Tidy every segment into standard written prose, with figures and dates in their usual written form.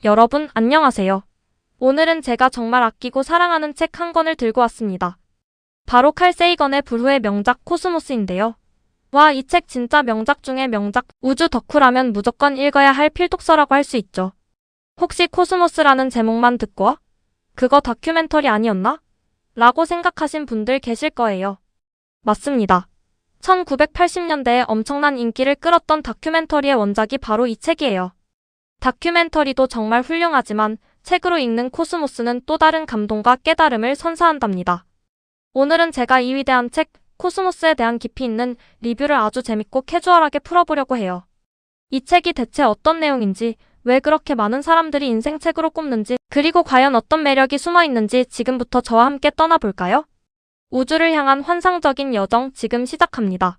여러분, 안녕하세요. 오늘은 제가 정말 아끼고 사랑하는 책 한 권을 들고 왔습니다. 바로 칼 세이건의 불후의 명작 코스모스인데요. 와, 이 책 진짜 명작 중의 명작, 우주 덕후라면 무조건 읽어야 할 필독서라고 할 수 있죠. 혹시 코스모스라는 제목만 듣고 그거 다큐멘터리 아니었나? 라고 생각하신 분들 계실 거예요. 맞습니다. 1980년대에 엄청난 인기를 끌었던 다큐멘터리의 원작이 바로 이 책이에요. 다큐멘터리도 정말 훌륭하지만 책으로 읽는 코스모스는 또 다른 감동과 깨달음을 선사한답니다. 오늘은 제가 이 위대한 책 코스모스에 대한 깊이 있는 리뷰를 아주 재밌고 캐주얼하게 풀어보려고 해요. 이 책이 대체 어떤 내용인지, 왜 그렇게 많은 사람들이 인생책으로 꼽는지, 그리고 과연 어떤 매력이 숨어있는지 지금부터 저와 함께 떠나볼까요? 우주를 향한 환상적인 여정 지금 시작합니다.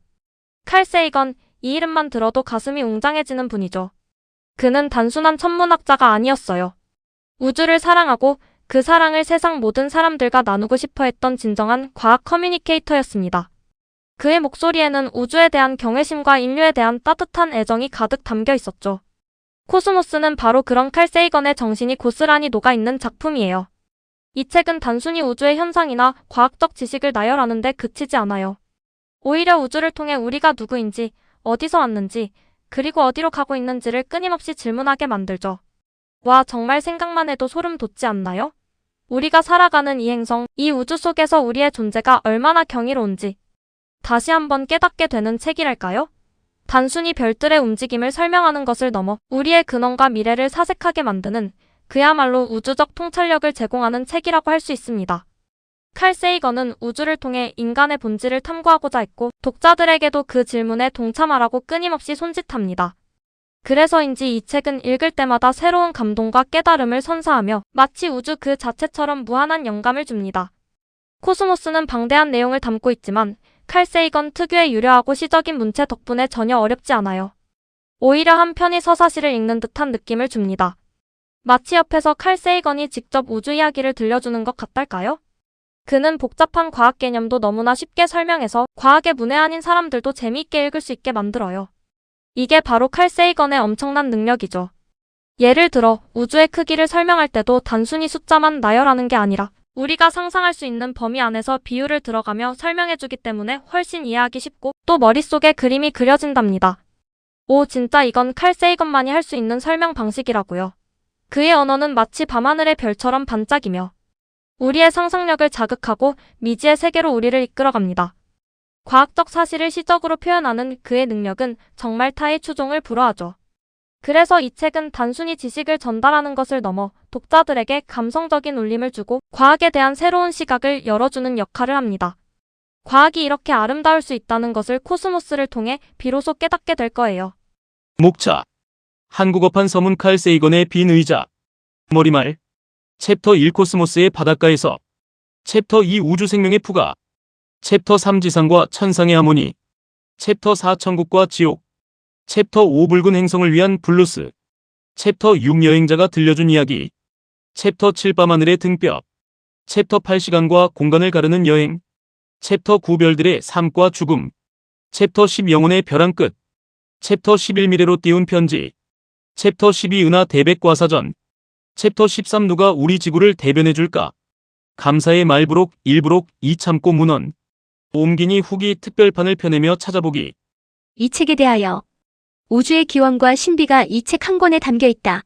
칼 세이건, 이 이름만 들어도 가슴이 웅장해지는 분이죠. 그는 단순한 천문학자가 아니었어요. 우주를 사랑하고 그 사랑을 세상 모든 사람들과 나누고 싶어 했던 진정한 과학 커뮤니케이터였습니다. 그의 목소리에는 우주에 대한 경외심과 인류에 대한 따뜻한 애정이 가득 담겨 있었죠. 코스모스는 바로 그런 칼 세이건의 정신이 고스란히 녹아있는 작품이에요. 이 책은 단순히 우주의 현상이나 과학적 지식을 나열하는 데 그치지 않아요. 오히려 우주를 통해 우리가 누구인지, 어디서 왔는지, 그리고 어디로 가고 있는지를 끊임없이 질문하게 만들죠. 와, 정말 생각만 해도 소름 돋지 않나요? 우리가 살아가는 이 행성, 이 우주 속에서 우리의 존재가 얼마나 경이로운지 다시 한번 깨닫게 되는 책이랄까요? 단순히 별들의 움직임을 설명하는 것을 넘어 우리의 근원과 미래를 사색하게 만드는 그야말로 우주적 통찰력을 제공하는 책이라고 할 수 있습니다. 칼 세이건은 우주를 통해 인간의 본질을 탐구하고자 했고 독자들에게도 그 질문에 동참하라고 끊임없이 손짓합니다. 그래서인지 이 책은 읽을 때마다 새로운 감동과 깨달음을 선사하며 마치 우주 그 자체처럼 무한한 영감을 줍니다. 코스모스는 방대한 내용을 담고 있지만 칼 세이건 특유의 유려하고 시적인 문체 덕분에 전혀 어렵지 않아요. 오히려 한 편의 서사시를 읽는 듯한 느낌을 줍니다. 마치 옆에서 칼 세이건이 직접 우주 이야기를 들려주는 것 같달까요? 그는 복잡한 과학 개념도 너무나 쉽게 설명해서 과학에 문외한인 사람들도 재미있게 읽을 수 있게 만들어요. 이게 바로 칼 세이건의 엄청난 능력이죠. 예를 들어 우주의 크기를 설명할 때도 단순히 숫자만 나열하는 게 아니라 우리가 상상할 수 있는 범위 안에서 비유를 들어가며 설명해주기 때문에 훨씬 이해하기 쉽고 또 머릿속에 그림이 그려진답니다. 오, 진짜 이건 칼 세이건만이 할 수 있는 설명 방식이라고요. 그의 언어는 마치 밤하늘의 별처럼 반짝이며 우리의 상상력을 자극하고 미지의 세계로 우리를 이끌어갑니다. 과학적 사실을 시적으로 표현하는 그의 능력은 정말 타의 추종을 불허하죠. 그래서 이 책은 단순히 지식을 전달하는 것을 넘어 독자들에게 감성적인 울림을 주고 과학에 대한 새로운 시각을 열어주는 역할을 합니다. 과학이 이렇게 아름다울 수 있다는 것을 코스모스를 통해 비로소 깨닫게 될 거예요. 목차. 한국어판 서문 칼 세이건의 빈 의자. 머리말. 챕터 1 코스모스의 바닷가에서. 챕터 2 우주 생명의 부가. 챕터 3 지상과 천상의 하모니. 챕터 4 천국과 지옥. 챕터 5 붉은 행성을 위한 블루스. 챕터 6 여행자가 들려준 이야기. 챕터 7 밤하늘의 등뼈. 챕터 8 시간과 공간을 가르는 여행. 챕터 9 별들의 삶과 죽음. 챕터 10 영혼의 벼랑 끝. 챕터 11 미래로 띄운 편지. 챕터 12 은하 대백과사전. 챕터 13 누가 우리 지구를 대변해줄까. 감사의 말부록 1부록 2 참고 문헌. 옴기니 후기 특별판을 펴내며 찾아보기. 이 책에 대하여 우주의 기원과 신비가 이 책 한 권에 담겨 있다.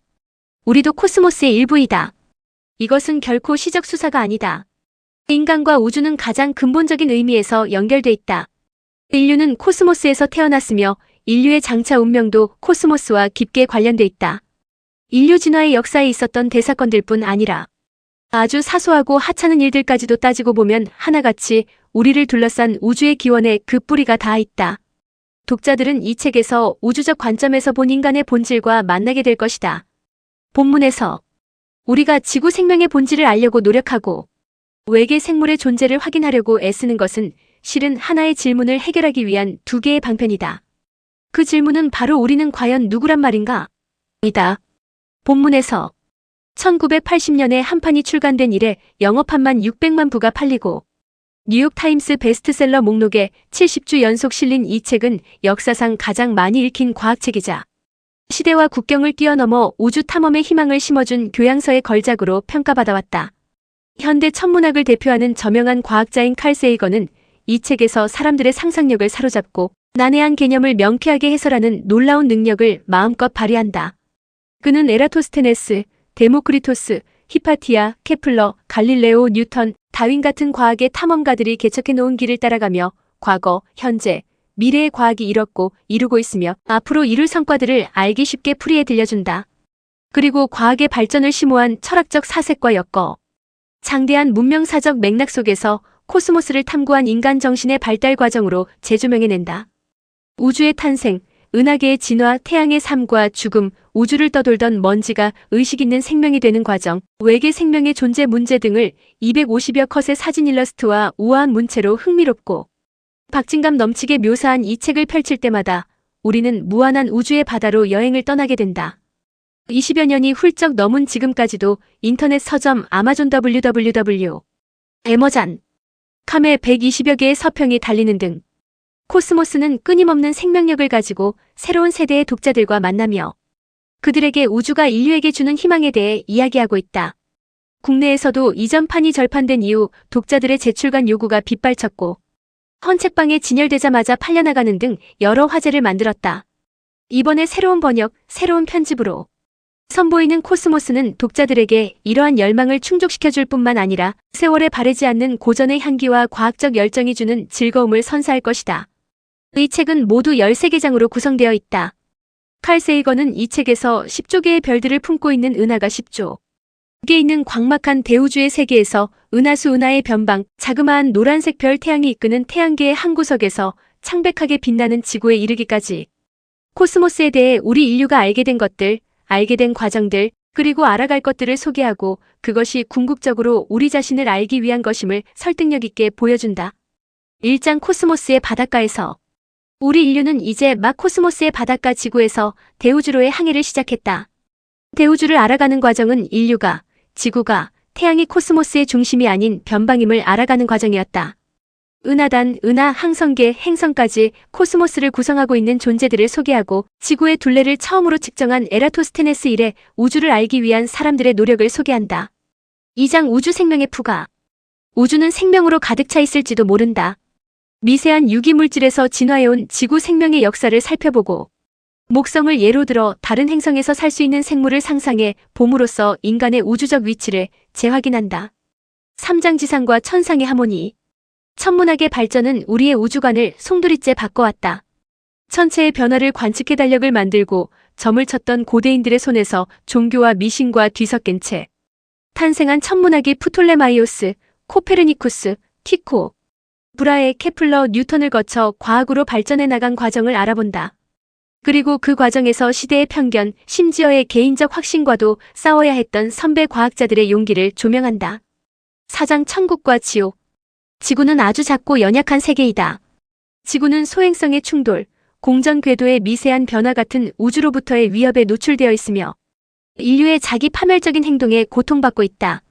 우리도 코스모스의 일부이다. 이것은 결코 시적 수사가 아니다. 인간과 우주는 가장 근본적인 의미에서 연결돼 있다. 인류는 코스모스에서 태어났으며 인류의 장차 운명도 코스모스와 깊게 관련돼 있다. 인류 진화의 역사에 있었던 대사건들 뿐 아니라 아주 사소하고 하찮은 일들까지도 따지고 보면 하나같이 우리를 둘러싼 우주의 기원에 그 뿌리가 닿아 있다. 독자들은 이 책에서 우주적 관점에서 본 인간의 본질과 만나게 될 것이다. 본문에서 우리가 지구 생명의 본질을 알려고 노력하고 외계 생물의 존재를 확인하려고 애쓰는 것은 실은 하나의 질문을 해결하기 위한 두 개의 방편이다. 그 질문은 바로 우리는 과연 누구란 말인가? 이다. 본문에서 1980년에 한 판이 출간된 이래 영업판만 600만 부가 팔리고 뉴욕타임스 베스트셀러 목록에 70주 연속 실린 이 책은 역사상 가장 많이 읽힌 과학책이자 시대와 국경을 뛰어넘어 우주 탐험의 희망을 심어준 교양서의 걸작으로 평가받아왔다. 현대 천문학을 대표하는 저명한 과학자인 칼 세이건은 이 책에서 사람들의 상상력을 사로잡고 난해한 개념을 명쾌하게 해설하는 놀라운 능력을 마음껏 발휘한다. 그는 에라토스테네스, 데모크리토스, 히파티아, 케플러, 갈릴레오, 뉴턴, 다윈 같은 과학의 탐험가들이 개척해 놓은 길을 따라가며 과거, 현재, 미래의 과학이 이뤘고 이루고 있으며 앞으로 이룰 성과들을 알기 쉽게 풀이해 들려준다. 그리고 과학의 발전을 심오한 철학적 사색과 엮어 장대한 문명사적 맥락 속에서 코스모스를 탐구한 인간 정신의 발달 과정으로 재조명해낸다. 우주의 탄생, 은하계의 진화, 태양의 삶과 죽음, 우주를 떠돌던 먼지가 의식 있는 생명이 되는 과정, 외계 생명의 존재 문제 등을 250여 컷의 사진 일러스트와 우아한 문체로 흥미롭고 박진감 넘치게 묘사한 이 책을 펼칠 때마다 우리는 무한한 우주의 바다로 여행을 떠나게 된다. 20여 년이 훌쩍 넘은 지금까지도 인터넷 서점 아마존 www, 에머잔, 캄에 120여 개의 서평이 달리는 등 코스모스는 끊임없는 생명력을 가지고 새로운 세대의 독자들과 만나며 그들에게 우주가 인류에게 주는 희망에 대해 이야기하고 있다. 국내에서도 이전판이 절판된 이후 독자들의 재출간 요구가 빗발쳤고 헌책방에 진열되자마자 팔려나가는 등 여러 화제를 만들었다. 이번에 새로운 번역, 새로운 편집으로 선보이는 코스모스는 독자들에게 이러한 열망을 충족시켜줄 뿐만 아니라 세월에 바래지 않는 고전의 향기와 과학적 열정이 주는 즐거움을 선사할 것이다. 이 책은 모두 13개장으로 구성되어 있다. 칼 세이건은 이 책에서 10조 개의 별들을 품고 있는 은하가 10조 개 있는 광막한 대우주의 세계에서 은하수 은하의 변방, 자그마한 노란색 별 태양이 이끄는 태양계의 한 구석에서 창백하게 빛나는 지구에 이르기까지 코스모스에 대해 우리 인류가 알게 된 것들, 알게 된 과정들, 그리고 알아갈 것들을 소개하고 그것이 궁극적으로 우리 자신을 알기 위한 것임을 설득력 있게 보여준다. 1장 코스모스의 바닷가에서 우리 인류는 이제 막 코스모스의 바닷가 지구에서 대우주로의 항해를 시작했다. 대우주를 알아가는 과정은 인류가, 지구가, 태양이 코스모스의 중심이 아닌 변방임을 알아가는 과정이었다. 은하단, 은하, 항성계, 행성까지 코스모스를 구성하고 있는 존재들을 소개하고 지구의 둘레를 처음으로 측정한 에라토스테네스 이래 우주를 알기 위한 사람들의 노력을 소개한다. 2장 우주 생명의 부가. 우주는 생명으로 가득 차 있을지도 모른다. 미세한 유기물질에서 진화해온 지구 생명의 역사를 살펴보고 목성을 예로 들어 다른 행성에서 살 수 있는 생물을 상상해 봄으로써 인간의 우주적 위치를 재확인한다. 3장 지상과 천상의 하모니. 천문학의 발전은 우리의 우주관을 송두리째 바꿔왔다. 천체의 변화를 관측해 달력을 만들고 점을 쳤던 고대인들의 손에서 종교와 미신과 뒤섞인 채 탄생한 천문학이 프톨레마이오스, 코페르니쿠스, 티코, 브라에, 케플러, 뉴턴을 거쳐 과학으로 발전해 나간 과정을 알아본다. 그리고 그 과정에서 시대의 편견, 심지어의 개인적 확신과도 싸워야 했던 선배 과학자들의 용기를 조명한다. 4장 천국과 지옥. 지구는 아주 작고 연약한 세계이다. 지구는 소행성의 충돌, 공전 궤도의 미세한 변화 같은 우주로부터의 위협에 노출되어 있으며 인류의 자기 파멸적인 행동에 고통받고 있다.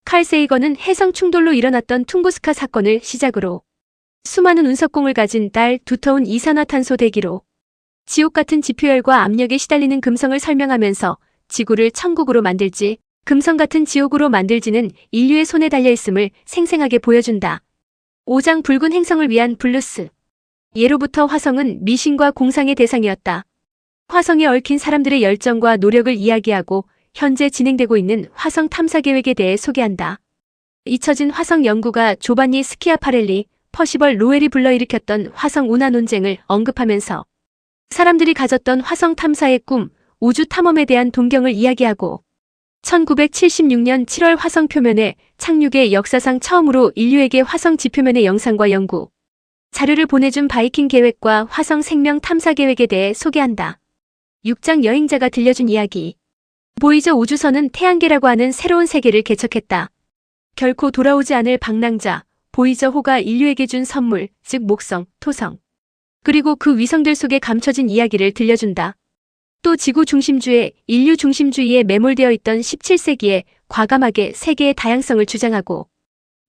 칼 세이건은 해성 충돌로 일어났던 퉁구스카 사건을 시작으로 수많은 운석공을 가진 달, 두터운 이산화탄소 대기로 지옥 같은 지표열과 압력에 시달리는 금성을 설명하면서 지구를 천국으로 만들지, 금성 같은 지옥으로 만들지는 인류의 손에 달려있음을 생생하게 보여준다. 5장 붉은 행성을 위한 블루스. 예로부터 화성은 미신과 공상의 대상이었다. 화성에 얽힌 사람들의 열정과 노력을 이야기하고 현재 진행되고 있는 화성 탐사 계획에 대해 소개한다. 잊혀진 화성 연구가 조반니 스키아파렐리, 퍼시벌 로웰이 불러일으켰던 화성 운하 논쟁을 언급하면서 사람들이 가졌던 화성 탐사의 꿈, 우주 탐험에 대한 동경을 이야기하고 1976년 7월 화성 표면에 착륙의 역사상 처음으로 인류에게 화성 지표면의 영상과 연구 자료를 보내준 바이킹 계획과 화성 생명 탐사 계획에 대해 소개한다. 6장 여행자가 들려준 이야기. 보이저 우주선은 태양계라고 하는 새로운 세계를 개척했다. 결코 돌아오지 않을 방랑자, 보이저호가 인류에게 준 선물, 즉 목성, 토성. 그리고 그 위성들 속에 감춰진 이야기를 들려준다. 또 지구 중심주의, 인류 중심주의에 매몰되어 있던 17세기에 과감하게 세계의 다양성을 주장하고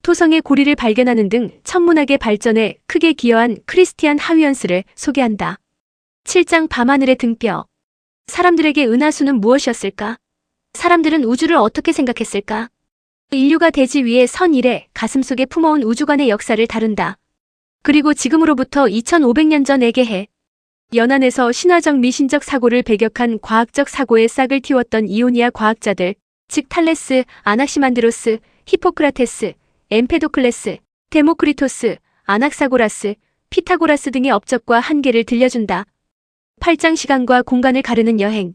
토성의 고리를 발견하는 등 천문학의 발전에 크게 기여한 크리스티안 하위언스를 소개한다. 7장 밤하늘의 등뼈. 사람들에게 은하수는 무엇이었을까? 사람들은 우주를 어떻게 생각했을까? 인류가 대지 위에 선 이래 가슴속에 품어온 우주관의 역사를 다룬다. 그리고 지금으로부터 2500년 전에게 해. 연안에서 신화적 미신적 사고를 배격한 과학적 사고의 싹을 틔웠던 이오니아 과학자들, 즉 탈레스, 아낙시만드로스, 히포크라테스, 엠페도클레스, 데모크리토스, 아낙사고라스, 피타고라스 등의 업적과 한계를 들려준다. 8장 시간과 공간을 가르는 여행.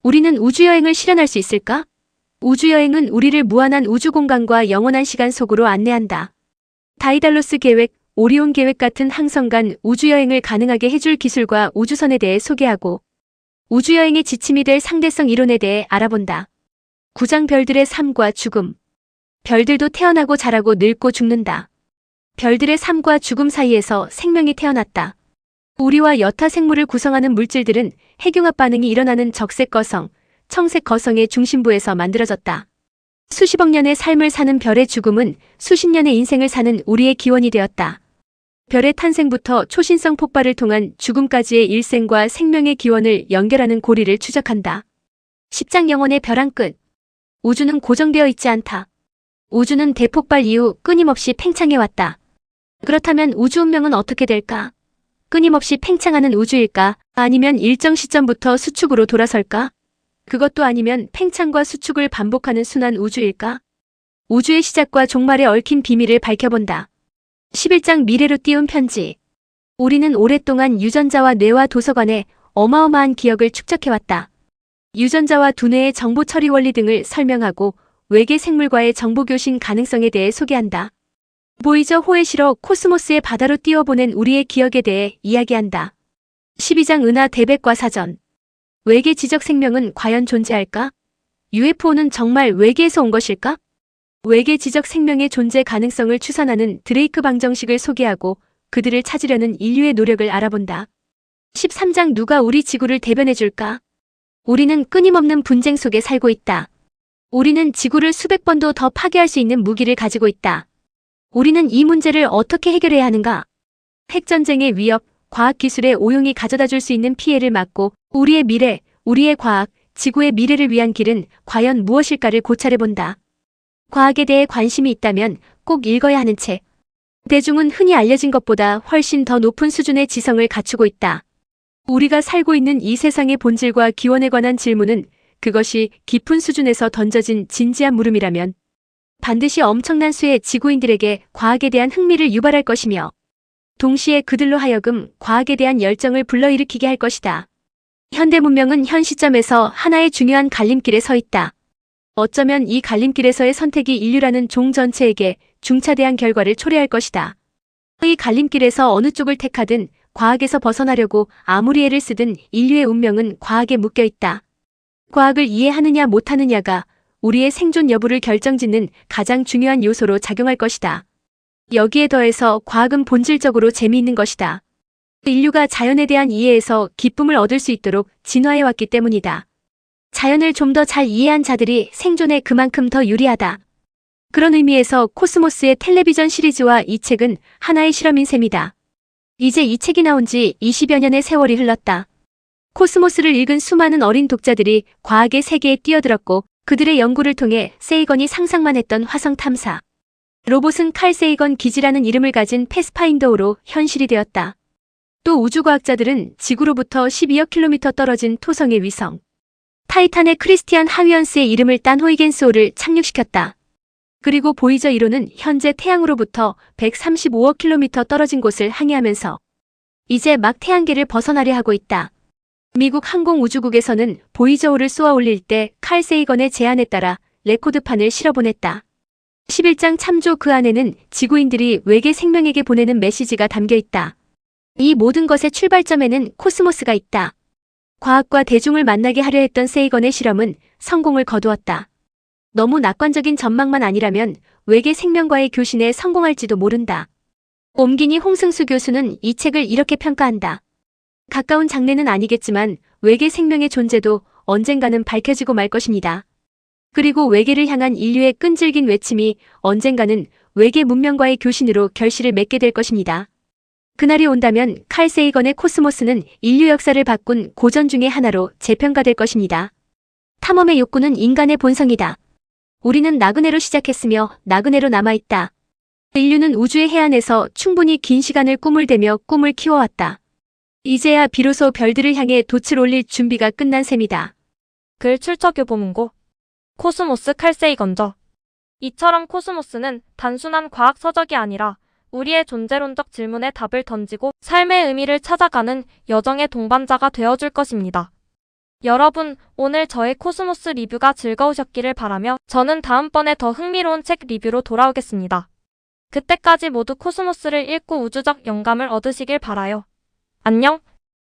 우리는 우주여행을 실현할 수 있을까? 우주여행은 우리를 무한한 우주공간과 영원한 시간 속으로 안내한다. 다이달로스 계획, 오리온 계획 같은 항성간 우주여행을 가능하게 해줄 기술과 우주선에 대해 소개하고 우주여행의 지침이 될 상대성 이론에 대해 알아본다. 9장 별들의 삶과 죽음. 별들도 태어나고 자라고 늙고 죽는다. 별들의 삶과 죽음 사이에서 생명이 태어났다. 우리와 여타 생물을 구성하는 물질들은 핵융합 반응이 일어나는 적색 거성, 청색 거성의 중심부에서 만들어졌다. 수십억 년의 삶을 사는 별의 죽음은 수십 년의 인생을 사는 우리의 기원이 되었다. 별의 탄생부터 초신성 폭발을 통한 죽음까지의 일생과 생명의 기원을 연결하는 고리를 추적한다. 10장 영혼의 벼랑 끝. 우주는 고정되어 있지 않다. 우주는 대폭발 이후 끊임없이 팽창해왔다. 그렇다면 우주 운명은 어떻게 될까? 끊임없이 팽창하는 우주일까? 아니면 일정 시점부터 수축으로 돌아설까? 그것도 아니면 팽창과 수축을 반복하는 순환 우주일까? 우주의 시작과 종말에 얽힌 비밀을 밝혀본다. 11장 미래로 띄운 편지. 우리는 오랫동안 유전자와 뇌와 도서관에 어마어마한 기억을 축적해왔다. 유전자와 두뇌의 정보 처리 원리 등을 설명하고 외계 생물과의 정보 교신 가능성에 대해 소개한다. 보이저 호에 실어 코스모스의 바다로 띄워보낸 우리의 기억에 대해 이야기한다. 12장 은하 대백과 사전. 외계 지적 생명은 과연 존재할까? UFO는 정말 외계에서 온 것일까? 외계 지적 생명의 존재 가능성을 추산하는 드레이크 방정식을 소개하고 그들을 찾으려는 인류의 노력을 알아본다. 13장 누가 우리 지구를 대변해줄까? 우리는 끊임없는 분쟁 속에 살고 있다. 우리는 지구를 수백 번도 더 파괴할 수 있는 무기를 가지고 있다. 우리는 이 문제를 어떻게 해결해야 하는가? 핵전쟁의 위협, 과학기술의 오용이 가져다 줄 수 있는 피해를 막고 우리의 미래, 우리의 과학, 지구의 미래를 위한 길은 과연 무엇일까를 고찰해본다. 과학에 대해 관심이 있다면 꼭 읽어야 하는 책. 대중은 흔히 알려진 것보다 훨씬 더 높은 수준의 지성을 갖추고 있다. 우리가 살고 있는 이 세상의 본질과 기원에 관한 질문은 그것이 깊은 수준에서 던져진 진지한 물음이라면 반드시 엄청난 수의 지구인들에게 과학에 대한 흥미를 유발할 것이며 동시에 그들로 하여금 과학에 대한 열정을 불러일으키게 할 것이다. 현대 문명은 현 시점에서 하나의 중요한 갈림길에 서 있다. 어쩌면 이 갈림길에서의 선택이 인류라는 종 전체에게 중차대한 결과를 초래할 것이다. 이 갈림길에서 어느 쪽을 택하든 과학에서 벗어나려고 아무리 애를 쓰든 인류의 운명은 과학에 묶여 있다. 과학을 이해하느냐 못하느냐가 우리의 생존 여부를 결정짓는 가장 중요한 요소로 작용할 것이다. 여기에 더해서 과학은 본질적으로 재미있는 것이다. 인류가 자연에 대한 이해에서 기쁨을 얻을 수 있도록 진화해왔기 때문이다. 자연을 좀 더 잘 이해한 자들이 생존에 그만큼 더 유리하다. 그런 의미에서 코스모스의 텔레비전 시리즈와 이 책은 하나의 실험인 셈이다. 이제 이 책이 나온 지 20여 년의 세월이 흘렀다. 코스모스를 읽은 수많은 어린 독자들이 과학의 세계에 뛰어들었고 그들의 연구를 통해 세이건이 상상만 했던 화성 탐사. 로봇은 칼 세이건 기지라는 이름을 가진 패스파인더로 현실이 되었다. 또 우주과학자들은 지구로부터 12억 킬로미터 떨어진 토성의 위성 타이탄의 크리스티안 하위언스의 이름을 딴 호이겐스호를 착륙시켰다. 그리고 보이저 1호는 현재 태양으로부터 135억 킬로미터 떨어진 곳을 항해하면서 이제 막 태양계를 벗어나려 하고 있다. 미국 항공우주국에서는 보이저5를 쏘아 올릴 때 칼 세이건의 제안에 따라 레코드판을 실어보냈다. 11장 참조 그 안에는 지구인들이 외계 생명에게 보내는 메시지가 담겨 있다. 이 모든 것의 출발점에는 코스모스가 있다. 과학과 대중을 만나게 하려 했던 세이건의 실험은 성공을 거두었다. 너무 낙관적인 전망만 아니라면 외계 생명과의 교신에 성공할지도 모른다. 옴기니 홍승수 교수는 이 책을 이렇게 평가한다. 가까운 장래는 아니겠지만 외계 생명의 존재도 언젠가는 밝혀지고 말 것입니다. 그리고 외계를 향한 인류의 끈질긴 외침이 언젠가는 외계 문명과의 교신으로 결실을 맺게 될 것입니다. 그날이 온다면 칼 세이건의 코스모스는 인류 역사를 바꾼 고전 중의 하나로 재평가될 것입니다. 탐험의 욕구는 인간의 본성이다. 우리는 나그네로 시작했으며 나그네로 남아있다. 인류는 우주의 해안에서 충분히 긴 시간을 꿈을 대며 꿈을 키워왔다. 이제야 비로소 별들을 향해 돛을 올릴 준비가 끝난 셈이다. 글 출처교보문고 코스모스 칼세이건저. 이처럼 코스모스는 단순한 과학 서적이 아니라 우리의 존재론적 질문에 답을 던지고 삶의 의미를 찾아가는 여정의 동반자가 되어줄 것입니다. 여러분, 오늘 저의 코스모스 리뷰가 즐거우셨기를 바라며 저는 다음번에 더 흥미로운 책 리뷰로 돌아오겠습니다. 그때까지 모두 코스모스를 읽고 우주적 영감을 얻으시길 바라요. 안녕.